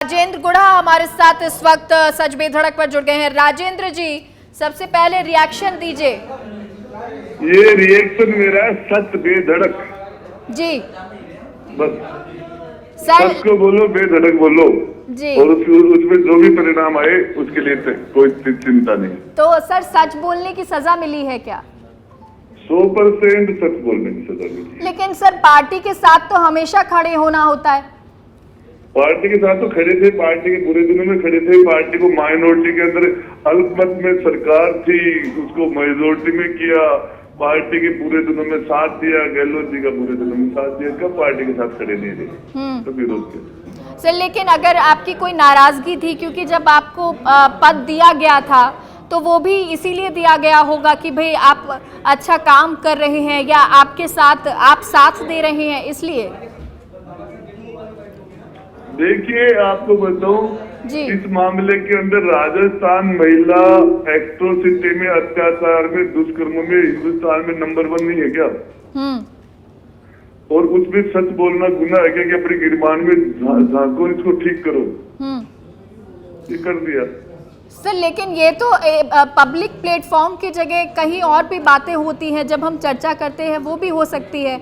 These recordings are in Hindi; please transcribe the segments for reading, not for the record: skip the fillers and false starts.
राजेंद्र गुढ़ा हमारे साथ इस वक्त सच बेधड़क पर जुड़ गए हैं। राजेंद्र जी, सबसे पहले रिएक्शन दीजिए। ये रिएक्शन मेरा है सच बेधड़क जी बस। सर सच को बोलो, बेधड़क बोलो जी। और उसमें जो भी परिणाम आए उसके लिए कोई चिंता नहीं। तो सर सच बोलने की सजा मिली है क्या? 100% सच बोलने की सजा मिली। लेकिन सर पार्टी के साथ तो हमेशा खड़े होना होता है। पार्टी के साथ तो खड़े थे, पार्टी के बुरे दिनों में खड़े थे। पार्टी को माइनॉरिटी के अंदर अल्पमत में सरकार थी, उसको मेजोरिटी में किया। पार्टी के बुरे दिनों में साथ दिया, गहलोत जी का बुरे दिनों में साथ दिया। कब पार्टी के साथ खड़े नहीं रहे, तो विरोध किया। सर लेकिन अगर आपकी कोई नाराजगी थी, क्योंकि जब आपको पद दिया गया था तो वो भी इसीलिए दिया गया होगा कि भाई आप अच्छा काम कर रहे हैं या आपके साथ आप साथ दे रहे हैं, इसलिए। देखिए, आपको बताऊं, जी। इस मामले के अंदर राजस्थान महिला एट्रोसिटी में, अत्याचार में, दुष्कर्मों में हिंदुस्तान में नंबर 1 नहीं है क्या? और उसमें सच बोलना गुनाह है क्या कि अपनी गिरबान में झांको, इसको ठीक करो? ये कर दिया सर। लेकिन ये तो पब्लिक प्लेटफॉर्म की जगह कहीं और भी बातें होती हैं, जब हम चर्चा करते हैं वो भी हो सकती है।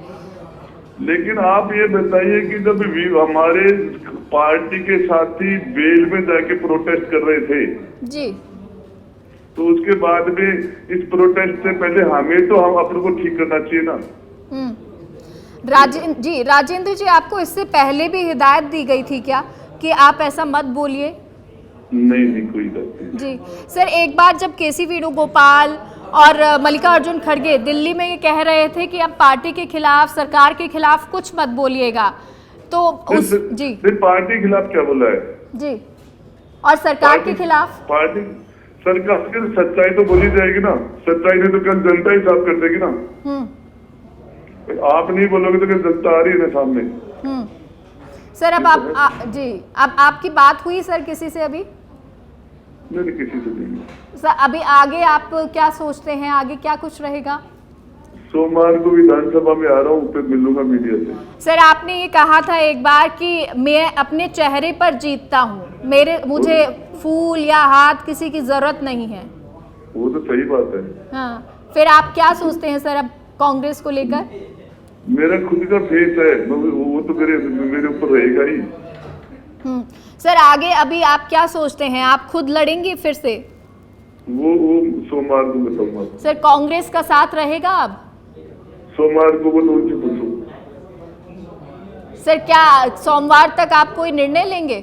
लेकिन आप ये बताइए कि जब हमारे पार्टी के साथी बेल में जाके प्रोटेस्ट कर रहे थे जी, तो उसके बाद में इस प्रोटेस्ट से पहले हमें तो हम अपने को ठीक करना चाहिए ना। राजेंद्र जी, आपको इससे पहले भी हिदायत दी गई थी क्या कि आप ऐसा मत बोलिए? नहीं, कोई बात नहीं जी सर, एक बार जब केसी वेणुगोपाल और मल्लिकार्जुन खड़गे दिल्ली में ये कह रहे थे कि अब पार्टी के खिलाफ, सरकार के खिलाफ कुछ मत बोलिएगा, तो उस जी पार्टी के खिलाफ क्या बोला है? जी, और सरकार के खिलाफ पार्टी सरकार की सच्चाई तो बोली जाएगी ना। सच्चाई नहीं तो कल जनता ही साफ कर देगी ना। आप नहीं बोलोगे तो क्या जनता आ रही है सामने? सर अब जी, अब आपकी बात हुई सर किसी से अभी? नहीं, किसी से नहीं। सर अभी आगे आप क्या सोचते हैं, आगे क्या कुछ रहेगा? सोमवार को विधानसभा में आ रहा हूँ, फिर मिलूंगा मीडिया से। सर आपने ये कहा था एक बार कि मैं अपने चेहरे पर जीतता हूँ, मुझे फूल या हाथ किसी की जरूरत नहीं है। वो तो सही बात है। हाँ, फिर आप क्या सोचते हैं सर अब कांग्रेस को लेकर? मेरा खुद का फेस है, वो तो मेरे ऊपर रहेगा ही। सर आगे अभी आप क्या सोचते हैं, आप खुद लड़ेंगे फिर से? वो सोमवार को बताऊंगा। सर कांग्रेस का साथ रहेगा अब? सोमवार को वो उनसे पूछो। सर क्या सोमवार तक आप कोई निर्णय लेंगे?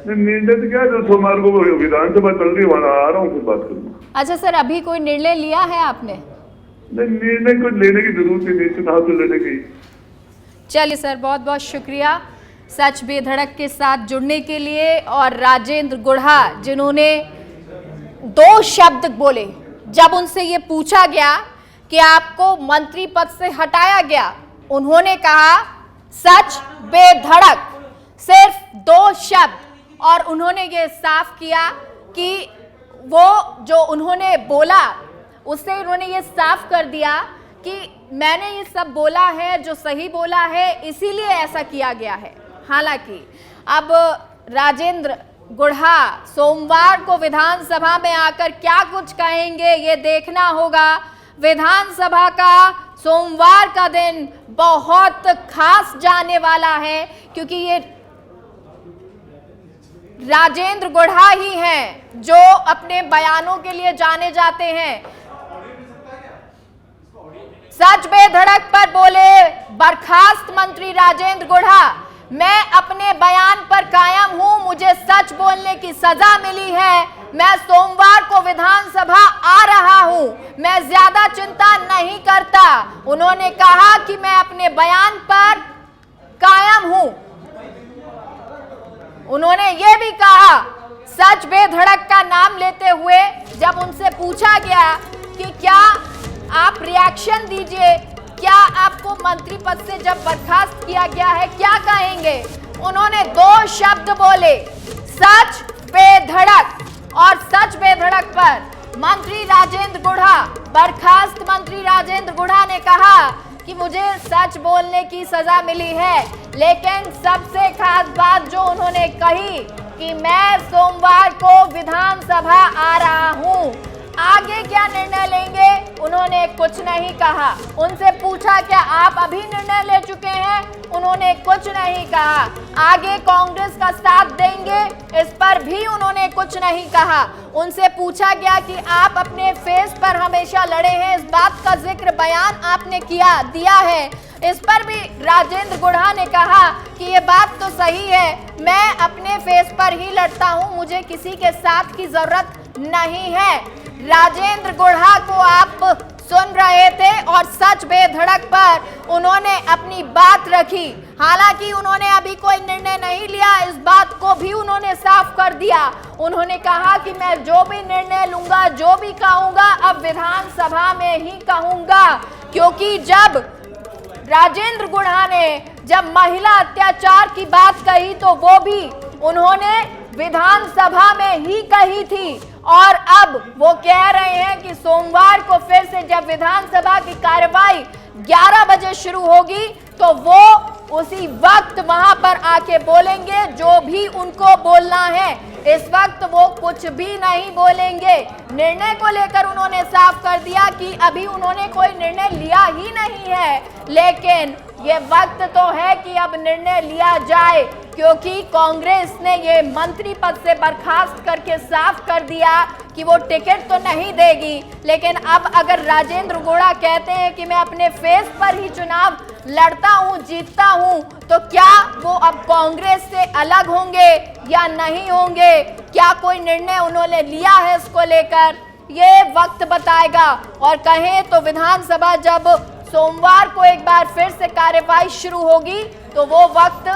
निर्णय तो क्या, जो सोमवार को विधानसभा चल रही है वहां आ रहा हूँ, फिर बात करूंगा। अच्छा सर, अभी कोई निर्णय लिया है आपने? नहीं, निर्णय कुछ लेने की जरूरत ही नहीं, चुनाव तो लड़े गई। चलिए सर, बहुत बहुत शुक्रिया सच बेधड़क के साथ जुड़ने के लिए। और राजेंद्र गुढ़ा, जिन्होंने 2 शब्द बोले जब उनसे ये पूछा गया कि आपको मंत्री पद से हटाया गया, उन्होंने कहा सच बेधड़क, सिर्फ 2 शब्द। और उन्होंने ये साफ किया कि वो जो उन्होंने बोला उससे उन्होंने ये साफ कर दिया कि मैंने ये सब बोला है जो सही बोला है, इसीलिए ऐसा किया गया है। हालांकि अब राजेंद्र गुढ़ा सोमवार को विधानसभा में आकर क्या कुछ कहेंगे, ये देखना होगा। विधानसभा का सोमवार का दिन बहुत खास जाने वाला है, क्योंकि ये राजेंद्र गुढ़ा ही हैं जो अपने बयानों के लिए जाने जाते हैं। सच बेधड़क पर बोले बर्खास्त मंत्री राजेंद्र गुढ़ा, मैं अपने बयान पर कायम हूं, मुझे सच बोलने की सजा मिली है, मैं सोमवार को विधानसभा आ रहा हूं, मैं ज्यादा चिंता नहीं करता। उन्होंने कहा कि मैं अपने बयान पर कायम हूं। उन्होंने ये भी कहा, सच बेधड़क का नाम लेते हुए, जब उनसे पूछा गया कि क्या आप रिएक्शन दीजिए, क्या आपको मंत्री पद से जब बर्खास्त किया गया है क्या कहेंगे, उन्होंने 2 शब्द बोले, सच बेधड़क। और सच बेधड़क पर मंत्री राजेंद्र गुढ़ा, बर्खास्त मंत्री राजेंद्र गुढ़ा ने कहा कि मुझे सच बोलने की सजा मिली है, लेकिन सबसे खास बात जो उन्होंने कही कि मैं सोमवार को विधानसभा आ रहा हूं, आगे क्या निर्णय लेंगे उन्होंने कुछ नहीं कहा। उनसे पूछा क्या आप अभी निर्णय ले चुके हैं, उन्होंने कुछ नहीं कहा। आगे कांग्रेस का साथ देंगे, इस पर भी उन्होंने कुछ नहीं कहा। उनसे पूछा गया कि आप अपने फेस पर हमेशा लड़े हैं, इस बात का जिक्र बयान आपने दिया है, इस पर भी राजेंद्र गुढ़ा ने कहा कि ये बात तो सही है, मैं अपने फेस पर ही लड़ता हूं, मुझे किसी के साथ की जरूरत नहीं है। राजेंद्र गुढ़ा को आप सुन रहे थे और सच बेधड़क पर उन्होंने अपनी बात रखी। हालांकि उन्होंने अभी कोई निर्णय नहीं लिया, इस बात को भी उन्होंने साफ कर दिया। उन्होंने कहा कि मैं जो भी निर्णय लूंगा, जो भी कहूंगा, अब विधानसभा में ही कहूंगा, क्योंकि जब राजेंद्र गुढ़ा ने जब महिला अत्याचार की बात कही तो वो भी उन्होंने विधानसभा में ही कही थी, और अब वो कह रहे हैं कि सोमवार को फिर से जब विधानसभा की कार्यवाही 11 बजे शुरू होगी तो वो उसी वक्त वहां पर आके बोलेंगे जो भी उनको बोलना है। इस वक्त वो कुछ भी नहीं बोलेंगे। निर्णय को लेकर उन्होंने साफ कर दिया कि अभी उन्होंने कोई निर्णय लिया ही नहीं है, लेकिन ये वक्त तो है कि अब निर्णय लिया जाए, क्योंकि कांग्रेस ने ये मंत्री पद से बर्खास्त करके साफ कर दिया कि वो टिकट तो नहीं देगी। लेकिन अब अगर राजेंद्र गुढ़ा कहते हैं कि मैं अपने फेस पर ही चुनाव लड़ता हूं, जीतता हूं, तो क्या वो अब कांग्रेस से अलग होंगे या नहीं होंगे? क्या कोई निर्णय उन्होंने लिया है इसको लेकर, ये वक्त बताएगा। और कहें तो विधानसभा जब सोमवार को एक बार फिर से कार्यवाही शुरू होगी तो वो वक्त